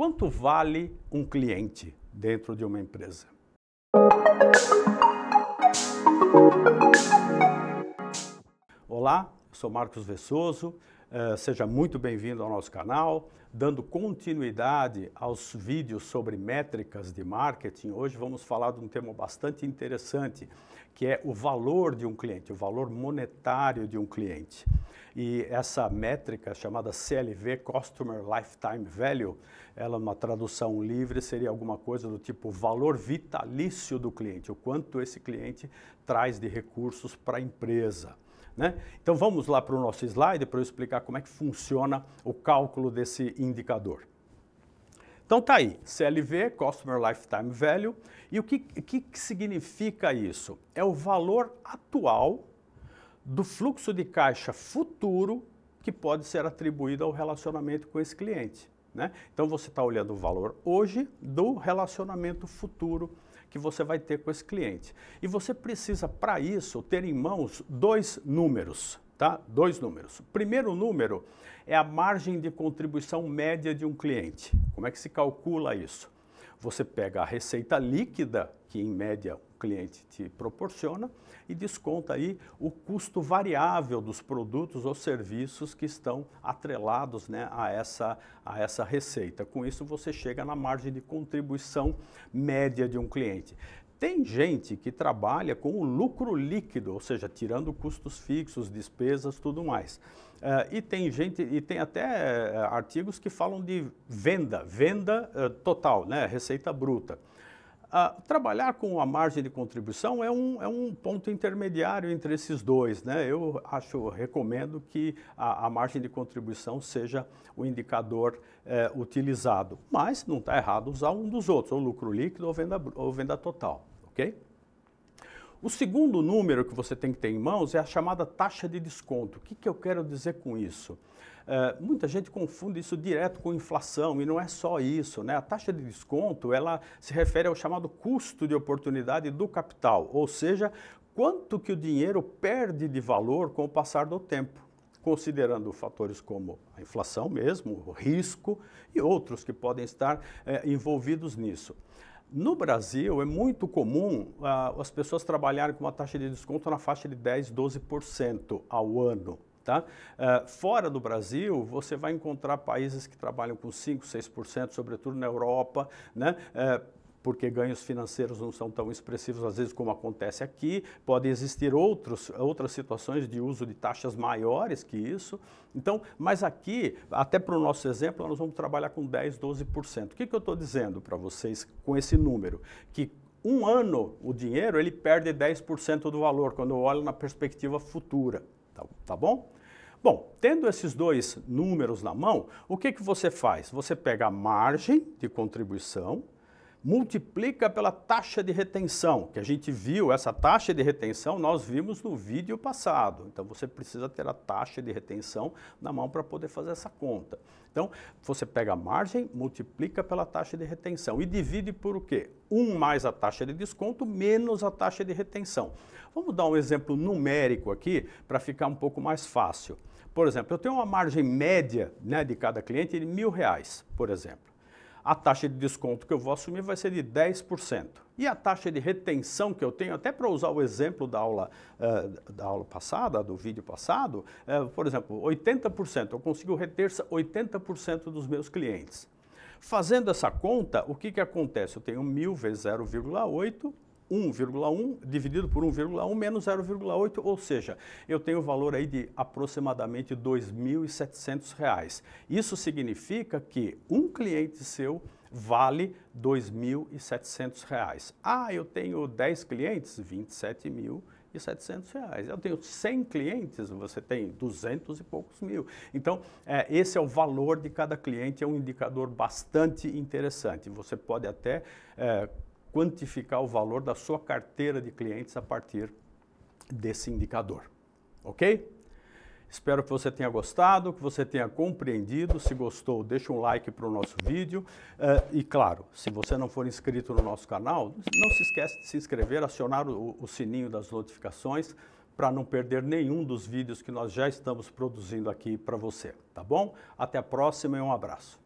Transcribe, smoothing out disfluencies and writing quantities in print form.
Quanto vale um cliente dentro de uma empresa? Olá, eu sou Marcos Vessoso, seja muito bem-vindo ao nosso canal. Dando continuidade aos vídeos sobre métricas de marketing, hoje vamos falar de um tema bastante interessante, que é o valor de um cliente, o valor monetário de um cliente. E essa métrica chamada CLV, Customer Lifetime Value, ela numa tradução livre seria alguma coisa do tipo valor vitalício do cliente, o quanto esse cliente traz de recursos para a empresa. Né? Então vamos lá para o nosso slide para eu explicar como é que funciona o cálculo desse indicador. Então tá aí, CLV, Customer Lifetime Value, e o que significa isso? É o valor atual do fluxo de caixa futuro que pode ser atribuído ao relacionamento com esse cliente. Né? Então você está olhando o valor hoje do relacionamento futuro que você vai ter com esse cliente. E você precisa, para isso, ter em mãos dois números, tá? Dois números. O primeiro número é a margem de contribuição média de um cliente. Como é que se calcula isso? Você pega a receita líquida, que em média o cliente te proporciona, e desconta aí o custo variável dos produtos ou serviços que estão atrelados, né, a essa receita. Com isso você chega na margem de contribuição média de um cliente. Tem gente que trabalha com o lucro líquido, ou seja, tirando custos fixos, despesas, tudo mais. E tem até artigos que falam de venda total, né, receita bruta. Trabalhar com a margem de contribuição é um ponto intermediário entre esses dois, né? Eu recomendo que a margem de contribuição seja o indicador utilizado, mas não está errado usar um dos outros, ou lucro líquido ou venda total, ok? O segundo número que você tem que ter em mãos é a chamada taxa de desconto. O que eu quero dizer com isso? Muita gente confunde isso direto com inflação e não é só isso, né? A taxa de desconto, ela se refere ao chamado custo de oportunidade do capital, ou seja, quanto que o dinheiro perde de valor com o passar do tempo, considerando fatores como a inflação mesmo, o risco e outros que podem estar envolvidos nisso. No Brasil, é muito comum as pessoas trabalharem com uma taxa de desconto na faixa de 10%, 12% ao ano. Tá? Fora do Brasil, você vai encontrar países que trabalham com 5%, 6%, sobretudo na Europa, né? Porque ganhos financeiros não são tão expressivos às vezes como acontece aqui. Podem existir outras situações de uso de taxas maiores que isso. Então, mas aqui, até para o nosso exemplo, nós vamos trabalhar com 10%, 12%. O que eu estou dizendo para vocês com esse número? Que um ano o dinheiro ele perde 10% do valor quando eu olho na perspectiva futura. Tá bom? Bom, tendo esses dois números na mão, o que você faz? Você pega a margem de contribuição, multiplica pela taxa de retenção, que a gente viu, essa taxa de retenção nós vimos no vídeo passado. Então você precisa ter a taxa de retenção na mão para poder fazer essa conta. Então você pega a margem, multiplica pela taxa de retenção e divide por o quê? 1 mais a taxa de desconto menos a taxa de retenção. Vamos dar um exemplo numérico aqui para ficar um pouco mais fácil. Por exemplo, eu tenho uma margem média, né, de cada cliente de R$1.000, por exemplo. A taxa de desconto que eu vou assumir vai ser de 10%. E a taxa de retenção que eu tenho, até para usar o exemplo da aula passada, do vídeo passado, por exemplo, 80%. Eu consigo reter 80% dos meus clientes. Fazendo essa conta, o que acontece? Eu tenho 1.000 vezes 0,8, 1,1 dividido por 1,1 menos 0,8, ou seja, eu tenho o valor aí de aproximadamente R$ 2.700. Isso significa que um cliente seu vale R$ 2.700. Eu tenho 10 clientes, R$ 27.700. Eu tenho 100 clientes, você tem 200 e poucos mil. Então, esse é o valor de cada cliente, é um indicador bastante interessante. Você pode até quantificar o valor da sua carteira de clientes a partir desse indicador, ok? Espero que você tenha gostado, que você tenha compreendido. Se gostou, deixa um like para o nosso vídeo. E claro, se você não for inscrito no nosso canal, não se esqueça de se inscrever, acionar o sininho das notificações para não perder nenhum dos vídeos que nós já estamos produzindo aqui para você, tá bom? Até a próxima e um abraço.